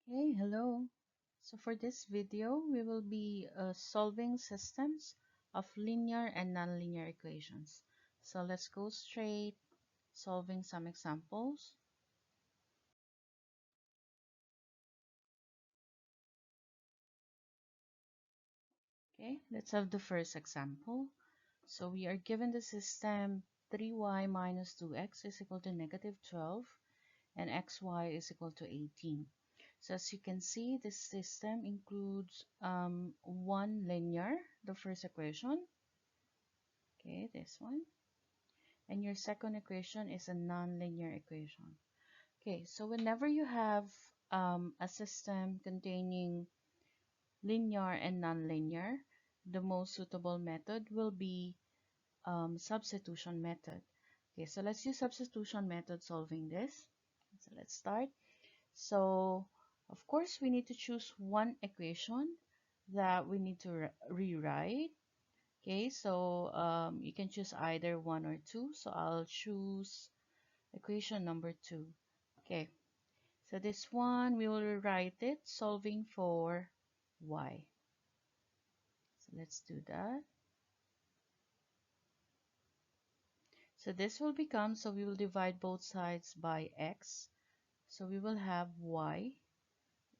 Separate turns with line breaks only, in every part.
Hey, hello. So for this video, we will be solving systems of linear and nonlinear equations. So let's go straight solving some examples. Okay, let's have the first example. So we are given the system 3y minus 2x is equal to negative 12 and xy is equal to 18. So as you can see, this system includes one linear, the first equation. Okay, this one. And your second equation is a nonlinear equation. Okay, so whenever you have a system containing linear and nonlinear, the most suitable method will be substitution method. Okay, so let's use substitution method solving this. So let's start. So, of course, we need to choose one equation that we need to rewrite. Okay, so you can choose either one or two. So I'll choose equation number 2. Okay, so this one we will rewrite it solving for y. So let's do that. So this will become, so we will divide both sides by x. So we will have y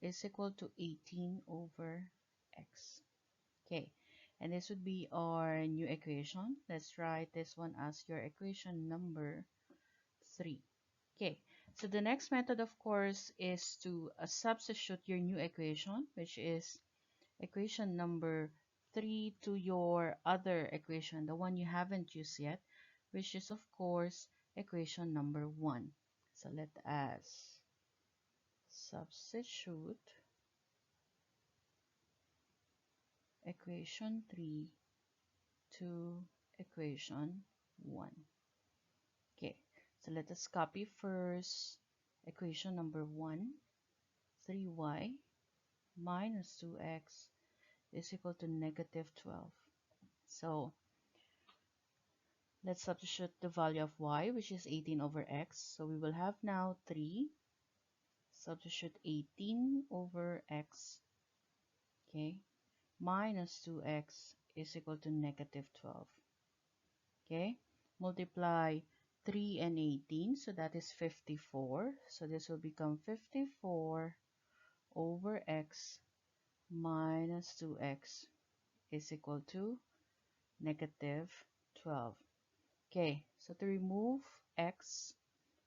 is equal to 18 over x. Okay, and this would be our new equation. Let's write this one as your equation number 3. Okay, so the next method, of course, is to substitute your new equation, which is equation number 3 to your other equation, the one you haven't used yet, which is, of course, equation number 1. So let us substitute equation 3 to equation 1. Okay, so let us copy first equation number 1, 3y minus 2x is equal to negative 12. So let's substitute the value of y, which is 18 over x. So we will have now 3, substitute 18 over x, okay, minus 2x is equal to negative 12. Okay, multiply 3 and 18, so that is 54. So this will become 54 over x minus 2x is equal to negative 12. Okay, so to remove x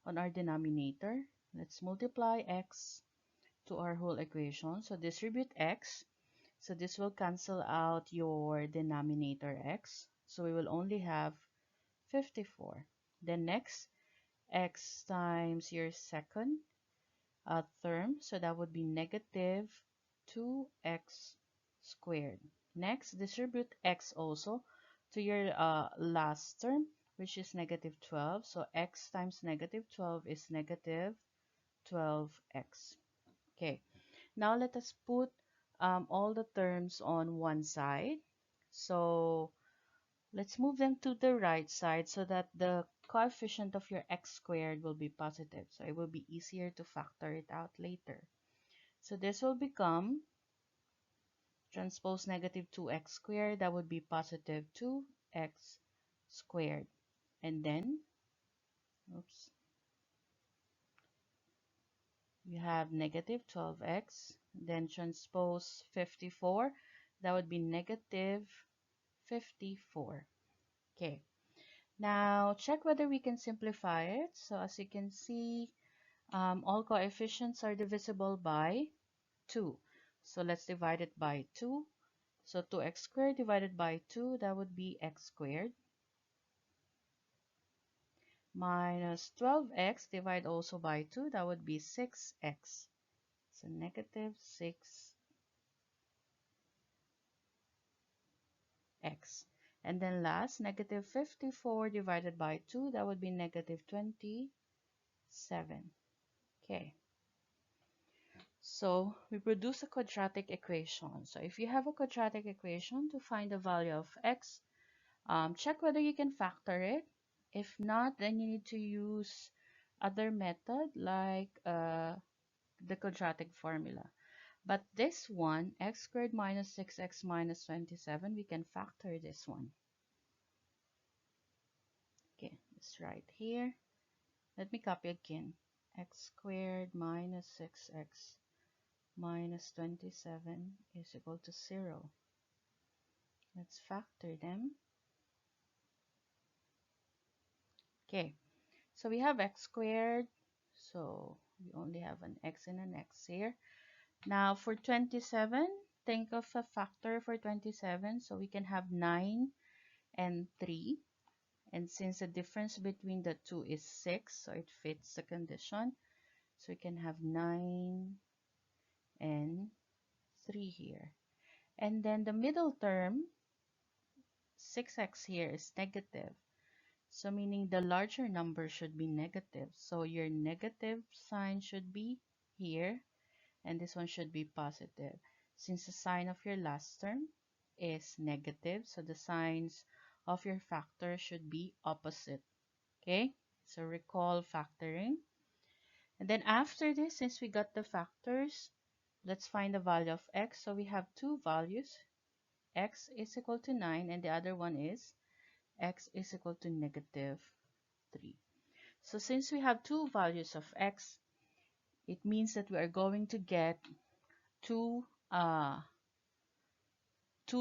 on our denominator, let's multiply x to our whole equation. So distribute x. So this will cancel out your denominator x. So we will only have 54. Then next, x times your second term. So that would be negative 2x squared. Next, distribute x also to your last term, which is negative 12. So x times negative 12 is negative 12x. Okay, now let us put all the terms on one side. So let's move them to the right side so that the coefficient of your x squared will be positive. So it will be easier to factor it out later. So this will become transpose negative 2x squared. That would be positive 2x squared. And then, oops, you have negative 12x. Then transpose 54. That would be negative 54. Okay. Now, check whether we can simplify it. So as you can see, all coefficients are divisible by 2. So let's divide it by 2. So 2x squared divided by 2, that would be x squared. Minus 12x divided also by 2, that would be 6x. So negative 6x. And then last, negative 54 divided by 2, that would be negative 27. Okay. So we produce a quadratic equation. So if you have a quadratic equation to find the value of x, check whether you can factor it. If not, then you need to use other method like the quadratic formula. But this one, x squared minus 6x minus 27, we can factor this one. Okay, let's write here. Let me copy again. X squared minus 6x minus 27 is equal to 0. Let's factor them. Okay, so we have x squared. So we only have an x and an x here. Now for 27, think of a factor for 27. So we can have 9 and 3. And since the difference between the two is 6, so it fits the condition. So we can have 9 and 3 here. And then the middle term, 6x here is negative. So meaning the larger number should be negative. So your negative sign should be here. And this one should be positive. Since the sign of your last term is negative, so the signs of your factor should be opposite. Okay? So recall factoring. And then after this, since we got the factors, let's find the value of x. So we have two values. X is equal to 9 and the other one is x is equal to negative 3. So since we have two values of x, it means that we are going to get two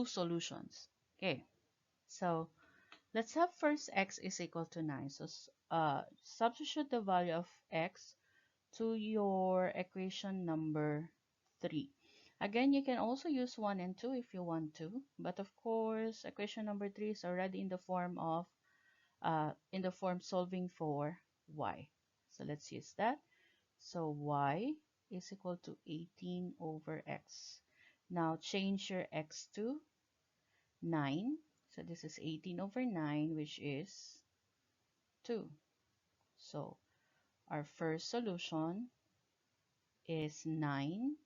solutions. Okay, so let's have first x is equal to 9. So substitute the value of x to your equation number 3. Again, you can also use 1 and 2 if you want to, but of course, equation number 3 is already in the form of solving for y. So let's use that. So y is equal to 18 over x. Now change your x to 9. So this is 18 over 9, which is 2. So our first solution is 9,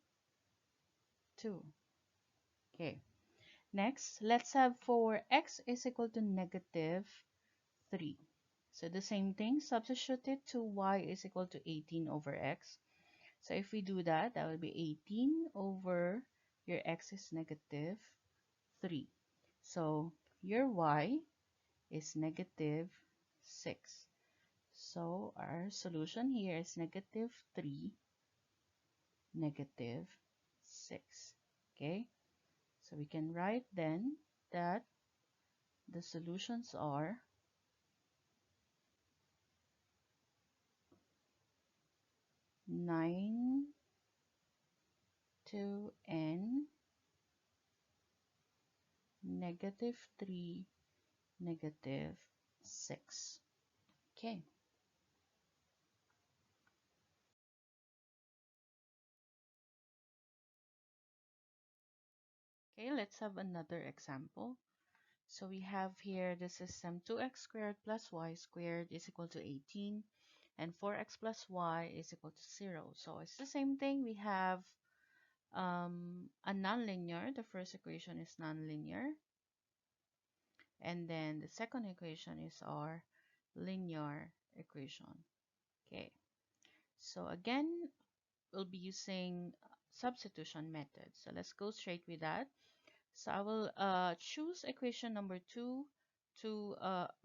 2. Okay. Next, let's have for x is equal to negative 3. So the same thing, substitute it to y is equal to 18 over x. So if we do that, that will be 18 over your x is negative 3. So your y is negative 6. So our solution here is negative 3, negative 6. Okay, so we can write then that the solutions are 9, 2, and negative 3, negative 6. Okay. Okay, let's have another example. So we have here the system 2x squared plus y squared is equal to 18 and 4x plus y is equal to 0. So it's the same thing. We have a nonlinear. The first equation is nonlinear. And then the second equation is our linear equation. Okay. So again, we'll be using substitution method. So let's go straight with that. So I will choose equation number 2 to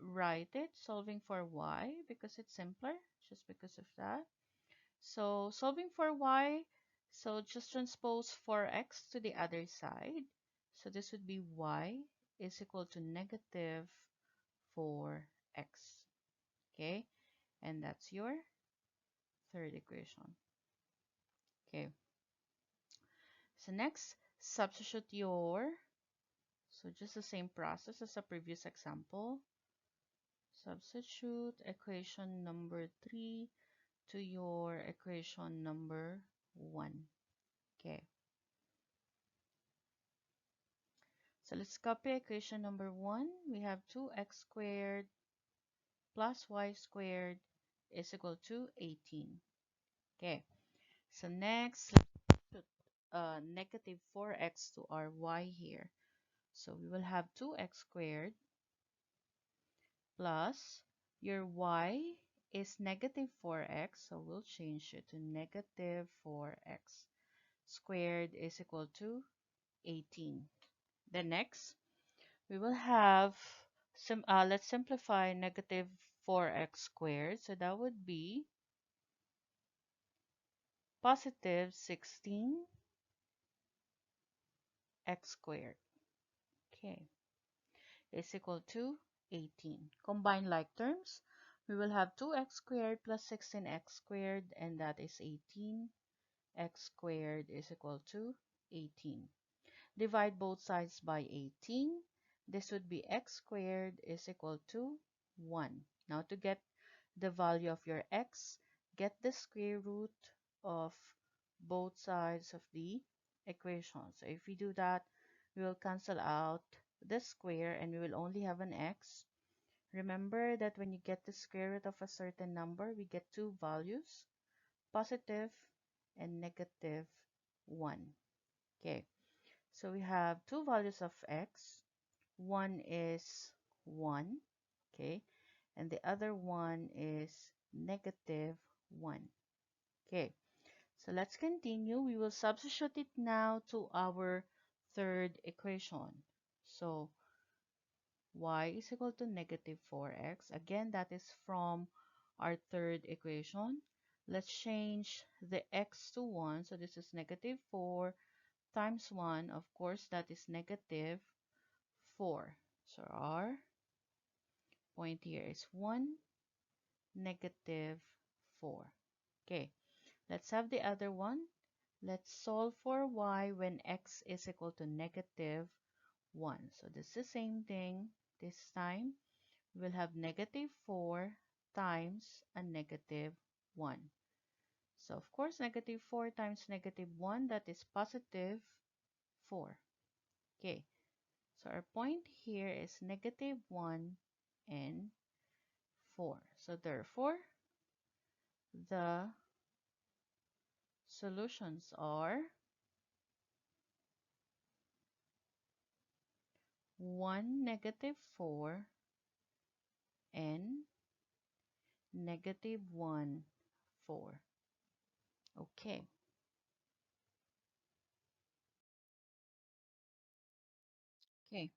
write it, solving for y because it's simpler, just because of that. So solving for y, so just transpose 4x to the other side. So this would be y is equal to negative 4x. Okay, and that's your third equation. Okay, so next, substitute your, so just the same process as the previous example. Substitute equation number 3 to your equation number 1. Okay. So let's copy equation number 1. We have 2x squared plus y squared is equal to 18. Okay. So next, let's put negative 4x to our y here. So we will have 2x squared plus your y is negative 4x, so we'll change it to negative 4x squared is equal to 18. Then next, we will have, let's simplify negative 4x squared. So that would be positive 16x squared. Okay, is equal to 18. Combine like terms, we will have 2x squared plus 16x squared, and that is 18. X squared is equal to 18. Divide both sides by 18. This would be x squared is equal to 1. Now to get the value of your x, get the square root of both sides of the equation. So if we do that, we will cancel out the square and we will only have an x. Remember that when you get the square root of a certain number, we get two values, positive and negative 1. Okay, so we have two values of x. One is 1, okay, and the other one is negative 1. Okay, so let's continue. We will substitute it now to our third equation. So y is equal to negative 4x. Again, that is from our third equation. Let's change the x to 1. So this is negative 4 times 1. Of course, that is negative 4. So our point here is 1, negative 4. Okay, let's have the other one. Let's solve for y when x is equal to negative 1. So this is the same thing. This time, we'll have negative 4 times a negative 1. So of course, negative 4 times negative 1, that is positive 4. Okay, so our point here is negative 1 and 4. So therefore, the solutions are 1, negative 4 and negative 1, 4. Okay. Okay.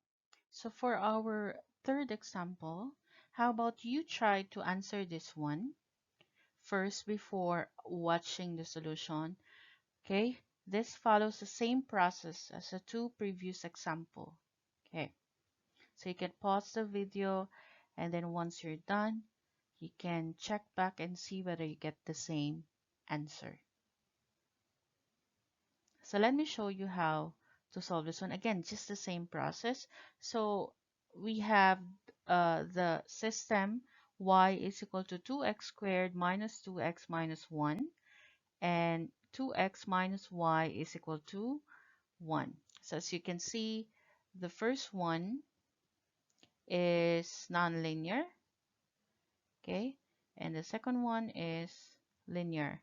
So for our third example, how about you try to answer this one first before watching the solution? Okay. This follows the same process as the two previous example. Okay. So you can pause the video, and then once you're done, you can check back and see whether you get the same answer. So let me show you how to solve this one. Again, just the same process. So we have the system y is equal to 2x squared minus 2x minus 1, and 2x minus y is equal to 1. So as you can see, the first one is nonlinear, okay, and the second one is linear.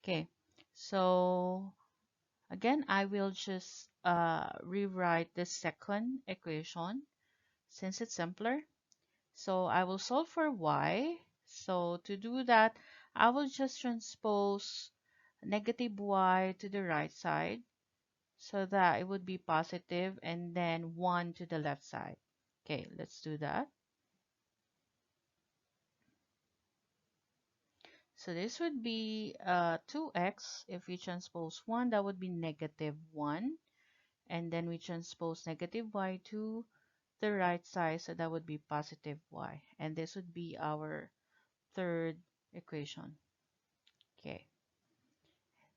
Okay, so again, I will just rewrite the second equation since it's simpler. So I will solve for y. So to do that, I will just transpose negative y to the right side so that it would be positive, and then 1 to the left side. Okay, let's do that. So this would be 2x. If we transpose 1, that would be negative 1. And then we transpose negative y to the right side, so that would be positive y. And this would be our third equation. Okay.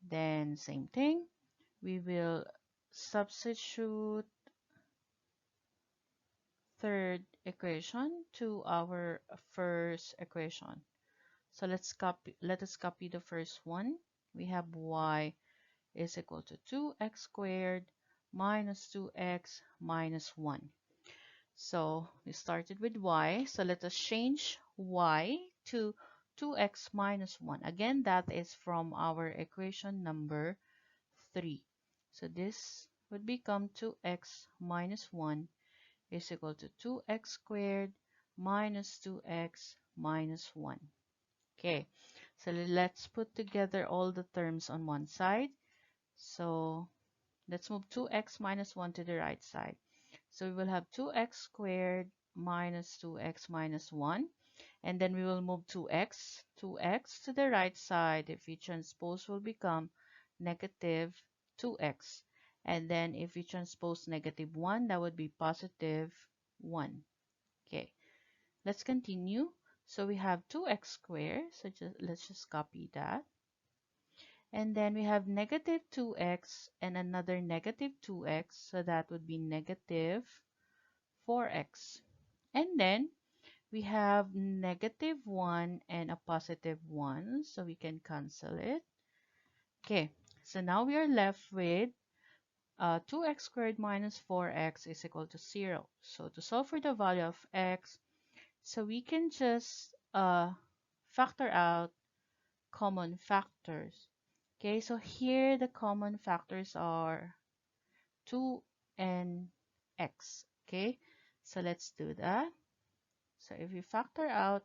Then same thing. We will substitute third equation to our first equation. So let us copy the first one. We have y is equal to 2x squared minus 2x minus 1. So we started with y. So let us change y to 2x minus 1. Again, that is from our equation number 3. So this would become 2x minus 1 is equal to 2x squared minus 2x minus 1. Okay, so let's put together all the terms on one side. So let's move 2x minus 1 to the right side. So we will have 2x squared minus 2x minus 1. And then we will move 2x to the right side. If we transpose, will become negative 2x. And then if we transpose negative 1, that would be positive 1. Okay, let's continue. So we have 2x squared. So let's just copy that. And then we have negative 2x and another negative 2x. So that would be negative 4x. And then we have negative 1 and a positive 1. So we can cancel it. Okay, so now we are left with 2x squared minus 4x is equal to 0. So to solve for the value of x, so we can just factor out common factors. Okay, so here the common factors are 2 and x. Okay, so let's do that. So if we factor out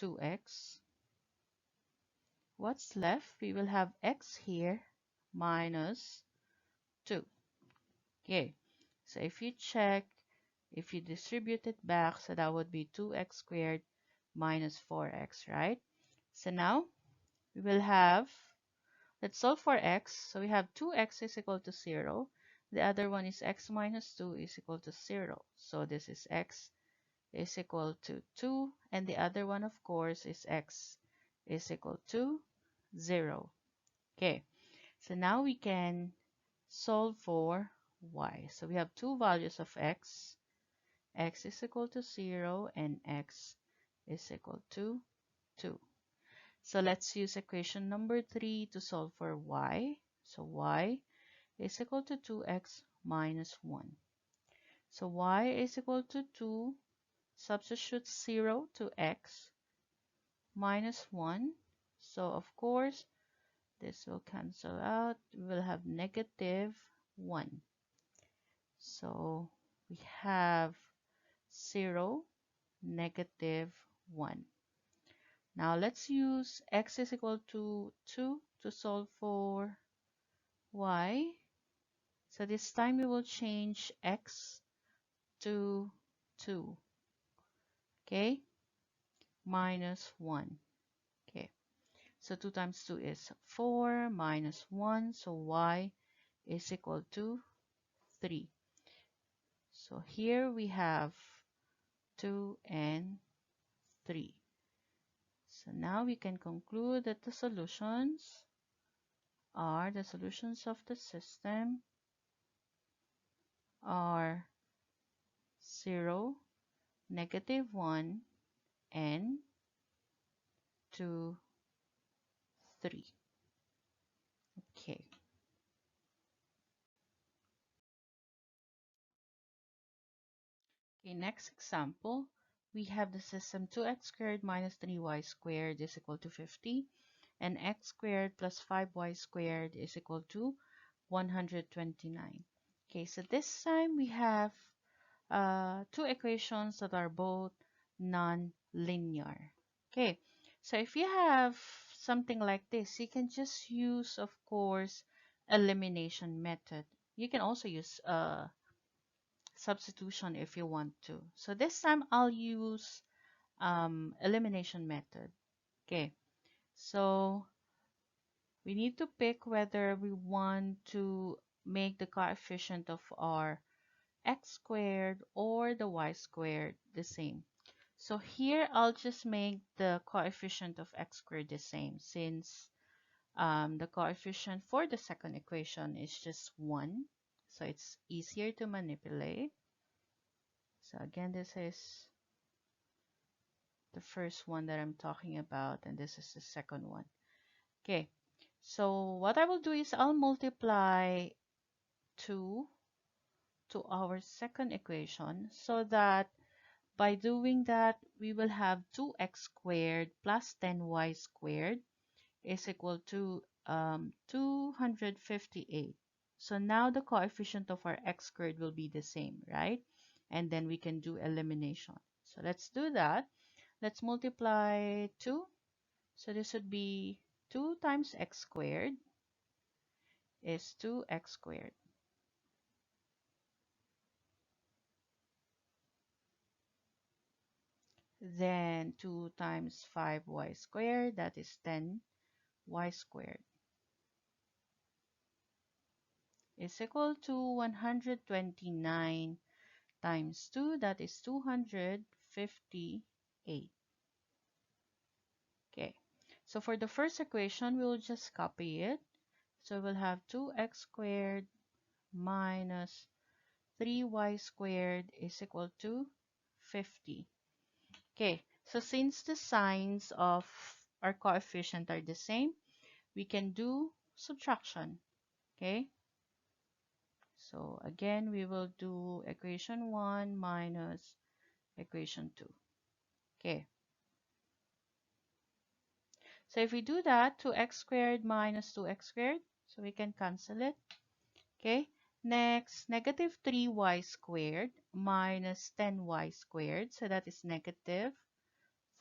2x, what's left? We will have x here minus 2. Okay, so if you check, if you distribute it back, so that would be 2x squared minus 4x, right? So now we will have, let's solve for x. So we have 2x is equal to 0. The other one is x minus 2 is equal to 0. So this is x is equal to 2. And the other one, of course, is x is equal to 0. Okay, so now we can solve for y. So we have two values of x. X is equal to 0 and x is equal to 2. So let's use equation number 3 to solve for y. So y is equal to 2x minus 1. So y is equal to 2. Substitute 0 to x minus 1. So of course, this will cancel out. We will have negative 1. So we have 0, negative 1. Now let's use x is equal to 2 to solve for y. So this time we will change x to 2, okay, minus 1. Okay, so 2 times 2 is 4 minus 1, so y is equal to 3. So here we have 2 and 3. So now we can conclude that the solutions of the system are 0, negative 1, and 2, 3. Okay. Okay, next example, we have the system 2x squared minus 3y squared is equal to 50, and x squared plus 5y squared is equal to 129. Okay, so this time we have two equations that are both non-linear. Okay, so if you have something like this, you can just use, of course, elimination method. You can also use substitution if you want to. So this time I'll use elimination method. Okay, so we need to pick whether we want to make the coefficient of our x squared or the y squared the same. So here I'll just make the coefficient of x squared the same, since the coefficient for the second equation is just 1. So it's easier to manipulate. So again, this is the first one that I'm talking about, and this is the second one. Okay, so what I will do is I'll multiply 2 to our second equation, so that by doing that, we will have 2x squared plus 10y squared is equal to 258. So now the coefficient of our x squared will be the same, right? And then we can do elimination. So let's do that. Let's multiply 2. So this would be 2 times x squared. is 2x squared. Then 2 times 5y squared, that is 10y squared, is equal to 129 times 2, that is 258. Okay, so for the first equation, we'll just copy it. So we'll have 2x squared minus 3y squared is equal to 50. Okay, so since the signs of our coefficient are the same, we can do subtraction. Okay, so again, we will do equation 1 minus equation 2. Okay, so if we do that, 2x squared minus 2x squared, so we can cancel it. Okay, next, negative 3y squared minus 10y squared, so that is negative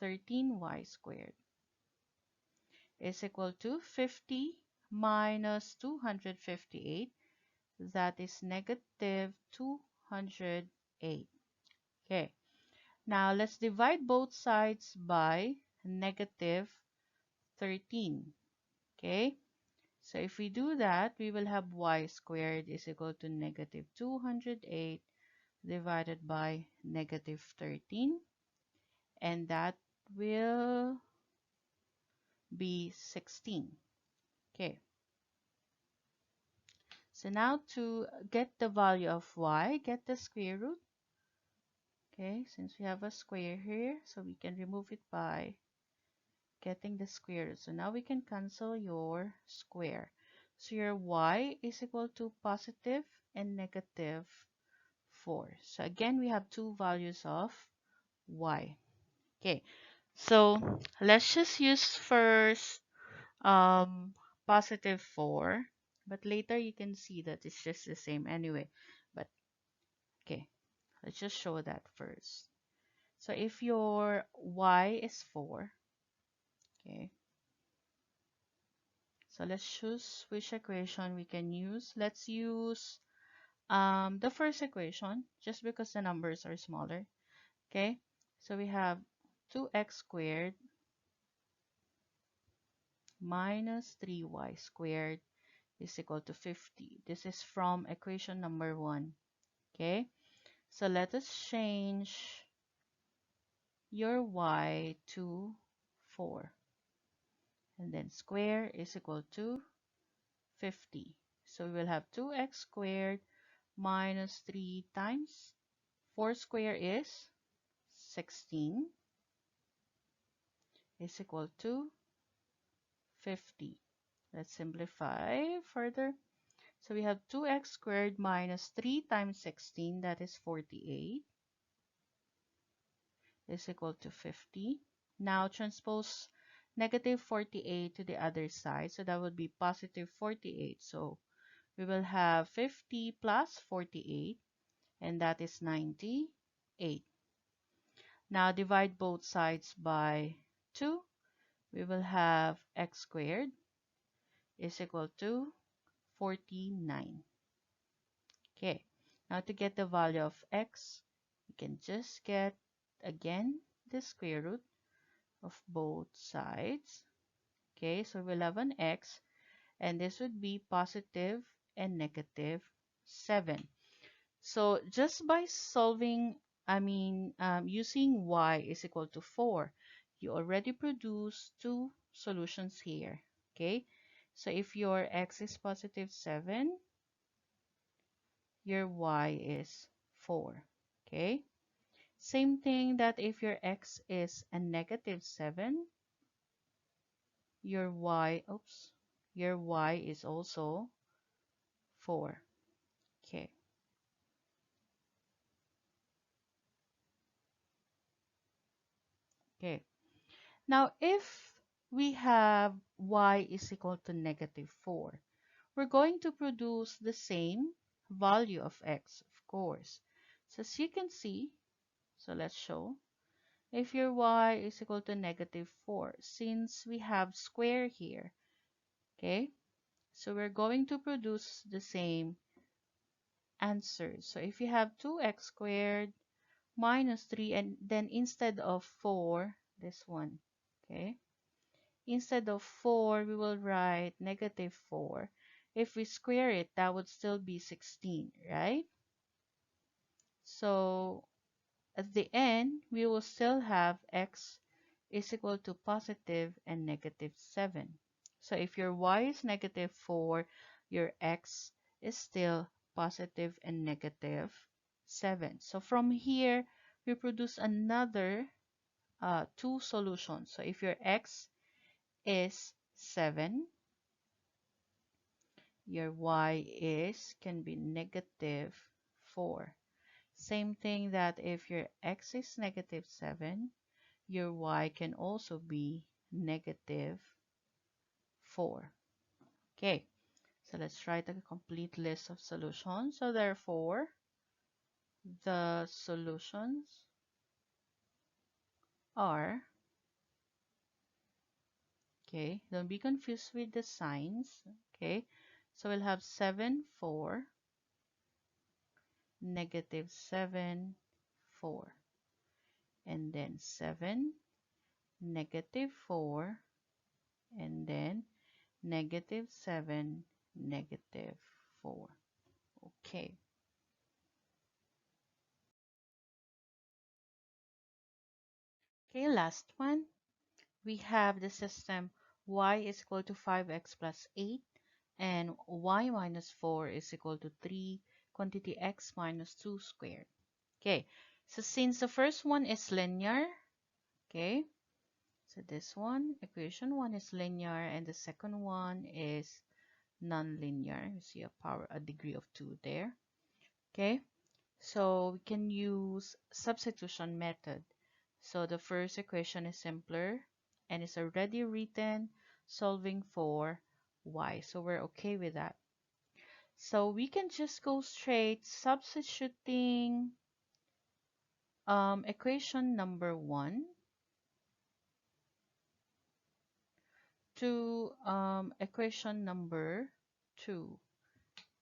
13y squared is equal to 50 minus 258, that is negative 208. Okay, now let's divide both sides by negative 13. Okay, so if we do that, we will have y squared is equal to negative 208 divided by negative 13, and that will be 16. Okay, so now to get the value of y, get the square root. Okay, since we have a square here, so we can remove it by getting the square root. So now we can cancel your square. So your y is equal to positive and negative 4. So again, we have two values of y. Okay, so let's just use first positive 4, but later you can see that it's just the same anyway. But okay, let's just show that first. So if your y is 4, okay, so let's choose which equation we can use. Let's use the first equation just because the numbers are smaller. Okay, so we have 2x squared minus 3y squared is equal to 50. This is from equation number 1. Okay, so let us change your y to 4. And then square is equal to 50. So we will have 2x squared minus 3 times 4 square is 16 is equal to 50. Let's simplify further. So we have 2x squared minus 3 times 16, that is 48, is equal to 50. Now transpose negative 48 to the other side. So that would be positive 48. So we will have 50 plus 48, and that is 98. Now divide both sides by 2. We will have x squared is equal to 49. Okay, now to get the value of x, you can just get, again, the square root of both sides. Okay, so we'll have an x, and this would be positive and negative 7. So just by solving, using y is equal to 4, you already produce two solutions here. Okay, so if your x is positive 7, your y is 4. Okay, same thing that if your x is a negative 7, your y is also 4. Okay. Okay. Now, if we have y is equal to negative 4, we're going to produce the same value of x, of course. So as you can see, so let's show, if your y is equal to negative 4, since we have square here, okay, So we're going to produce the same answer. So if you have 2x squared minus 3, and then instead of 4, this one, okay? Instead of 4, we will write negative 4. If we square it, that would still be 16, right? So at the end, we will still have x is equal to positive and negative 7. So if your y is negative 4, your x is still positive and negative 7. So from here, we produce another two solutions. So if your x is 7, your y is can be negative 4. Same thing that if your x is negative 7, your y can also be negative 4. Okay, so let's write a complete list of solutions. So therefore, the solutions are, okay, don't be confused with the signs. Okay, so we'll have 7, 4, negative 7, 4, and then 7, negative 4, and then negative 7, negative 4. Okay. Okay, last one. We have the system y is equal to 5x plus 8 and y minus 4 is equal to 3 quantity x minus 2 squared. Okay, so since the first one is linear, okay, so this one, equation 1 is linear and the second one is nonlinear. You see a degree of 2 there. Okay, so we can use substitution method. So the first equation is simpler and it's already written solving for y. So we're okay with that. So we can just go straight substituting equation number 1 to equation number 2.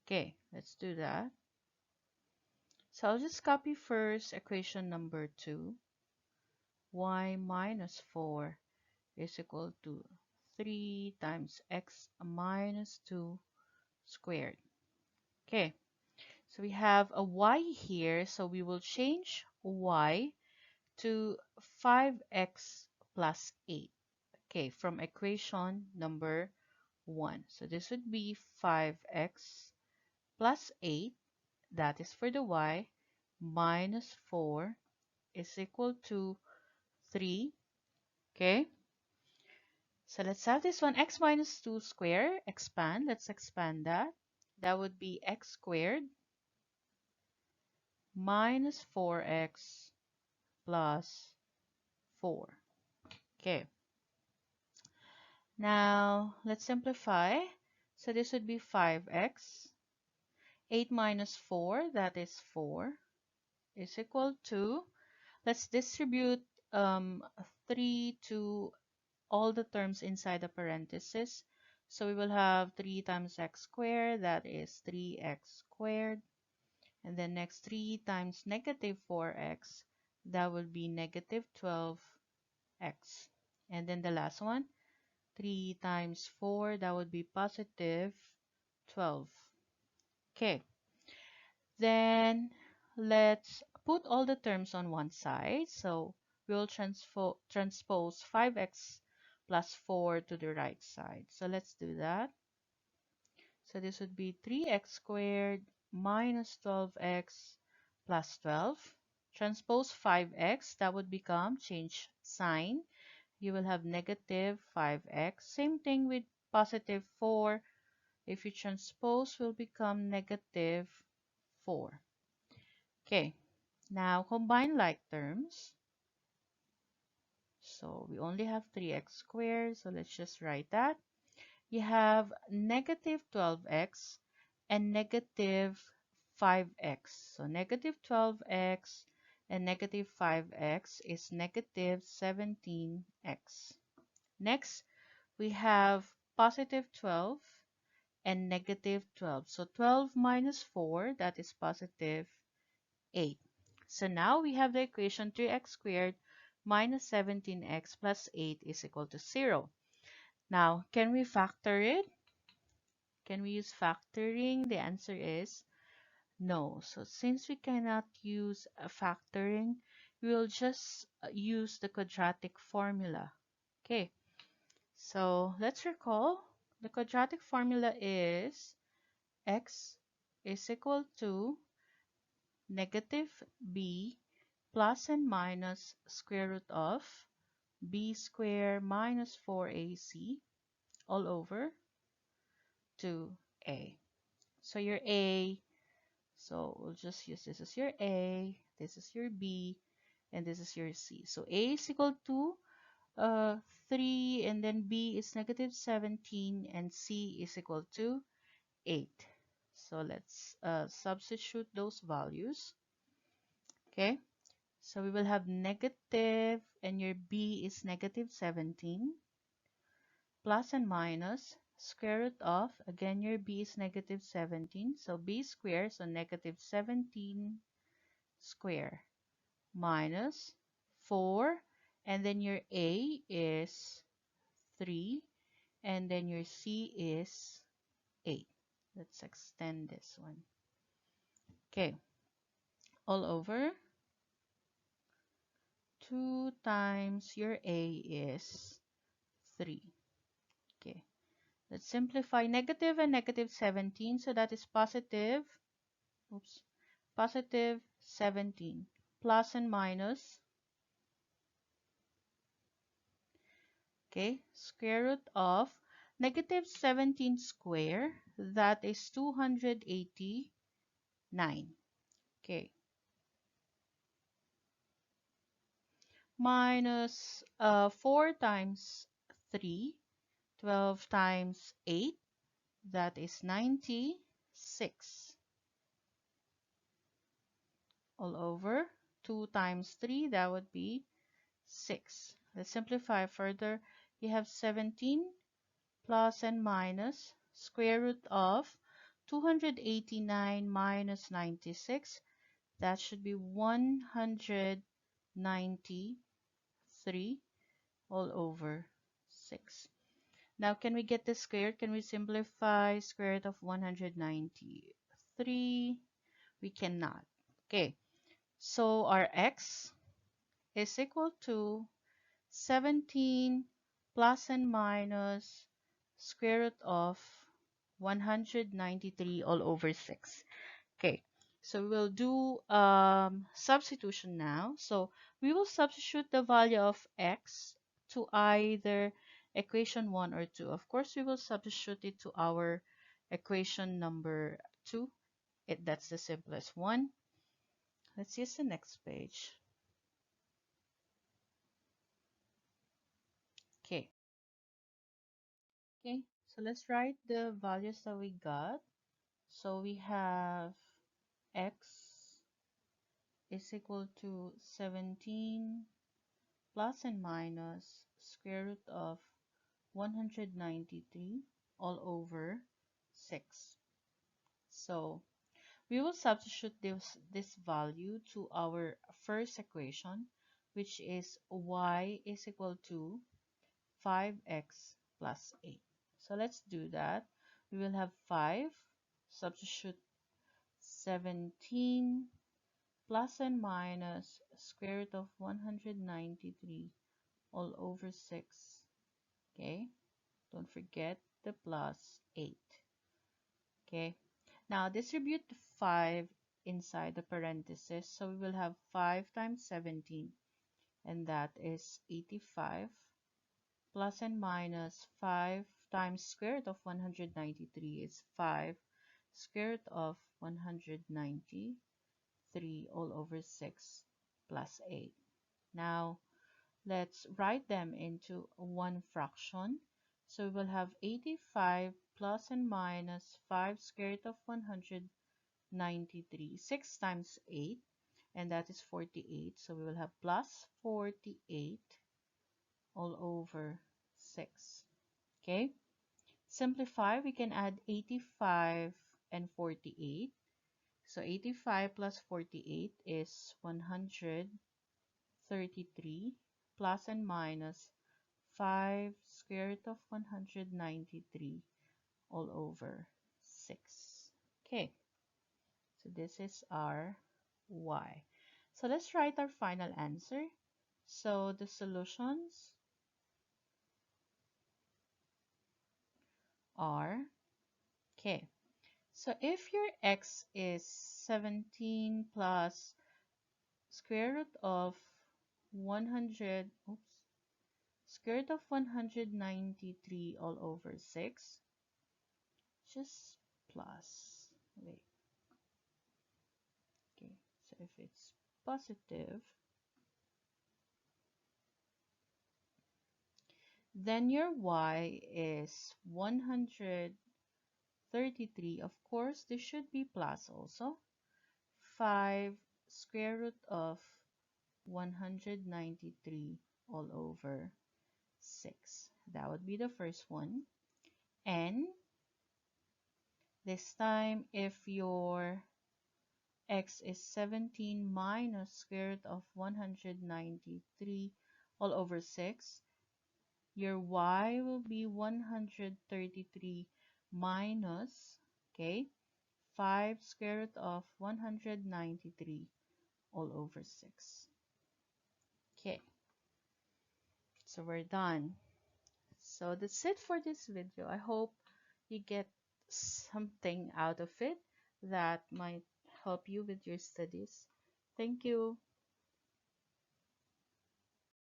Okay, let's do that. So I'll just copy first equation number 2. Y minus 4 is equal to 3 times x minus 2 squared. Okay, so we have a y here, so we will change y to 5x plus 8. Okay, from equation number 1. So this would be 5x plus 8, that is for the y, minus 4 is equal to 3. Okay, so let's have this one, x minus 2 squared, expand. Let's expand that. That would be x squared minus 4x plus 4. Okay, now let's simplify. So this would be 5x. 8 minus 4, that is 4, is equal to, let's distribute 3 to all the terms inside the parentheses. So we will have 3 times x squared, that is 3x squared. And then next 3 times negative 4x, that will be negative 12x. And then the last one, 3 times 4, that would be positive 12. Okay, then let's put all the terms on one side. So we'll transpose 5x plus 4 to the right side. So let's do that. So this would be 3x squared minus 12x plus 12. Transpose 5x, that would become, change sign. You will have negative 5x. Same thing with positive 4. If you transpose, will become negative 4. Okay, now combine like terms. So we only have 3x squared, so let's just write that. You have negative 12x and negative 5x. So negative 12x and negative 5x is negative 17x. Next, we have positive 12 and negative 12. So 12 minus 4, that is positive 8. So now we have the equation 3x squared minus 17x plus 8 is equal to 0. Now, can we factor it? Can we use factoring? The answer is no. So since we cannot use a factoring, we will just use the quadratic formula. Okay, so let's recall the quadratic formula is x is equal to negative b plus and minus square root of b squared minus 4ac all over 2a. So your a, so we'll just use this as your a, this is your b, and this is your c. So a is equal to 3, and then b is negative 17, and c is equal to 8. So let's substitute those values. Okay, so we will have negative, and your b is negative 17, plus and minus square root of, again your b is negative 17, so b squared, so negative 17 square minus 4, and then your a is 3, and then your c is 8. Let's extend this one. Okay, all over 2 times your a is 3. Okay, let's simplify negative and negative 17, so that is positive, oops, positive 17 plus and minus, okay, square root of negative 17 square, that is 289. Okay, minus 4 times 3, 12 times 8, that is 96, all over 2 times 3, that would be 6. Let's simplify further. You have 17 plus and minus square root of 289 minus 96. That should be 193 all over 6. Now, can we get this squared? Can we simplify square root of 193? We cannot. Okay, so our x is equal to 17 plus and minus square root of 193 all over 6. Okay, so we'll do substitution now. So we will substitute the value of x to either equation 1 or 2. Of course, we will substitute it to our equation number 2. That's the simplest one. Let's use the next page. Okay. Okay, so let's write the values that we got. So we have x is equal to 17 plus and minus square root of 193 all over 6. So we will substitute this value to our first equation, which is y is equal to 5x plus 8. So let's do that. We will have 5, substitute 17 plus and minus square root of 193 all over 6. Okay, don't forget the plus 8. Okay, now distribute the 5 inside the parentheses. So we will have 5 times 17, and that is 85, plus and minus 5 times square root of 193 is 5 square root of 193 all over 6 plus 8. Now, let's write them into one fraction. So we will have 85 plus and minus 5 square root of 193, 6 times 8, and that is 48. So we will have plus 48 all over 6. Okay, Simplify, we can add 85 and 48. So 85 plus 48 is 133, plus and minus 5 square root of 193 all over 6. Okay, so this is our y. So let's write our final answer. So the solutions are, okay, so if your x is 17 plus square root of 100, square root of 193 all over 6, just plus, wait, okay, so if it's positive, then your y is 133. Of course, this should be plus also. 5 square root of 193 all over 6. That would be the first one. And this time, if your x is 17 minus square root of 193 all over 6, your y will be 133 minus, okay, 5 square root of 193 all over 6. Okay, so we're done. So that's it for this video. I hope you get something out of it that might help you with your studies. Thank you.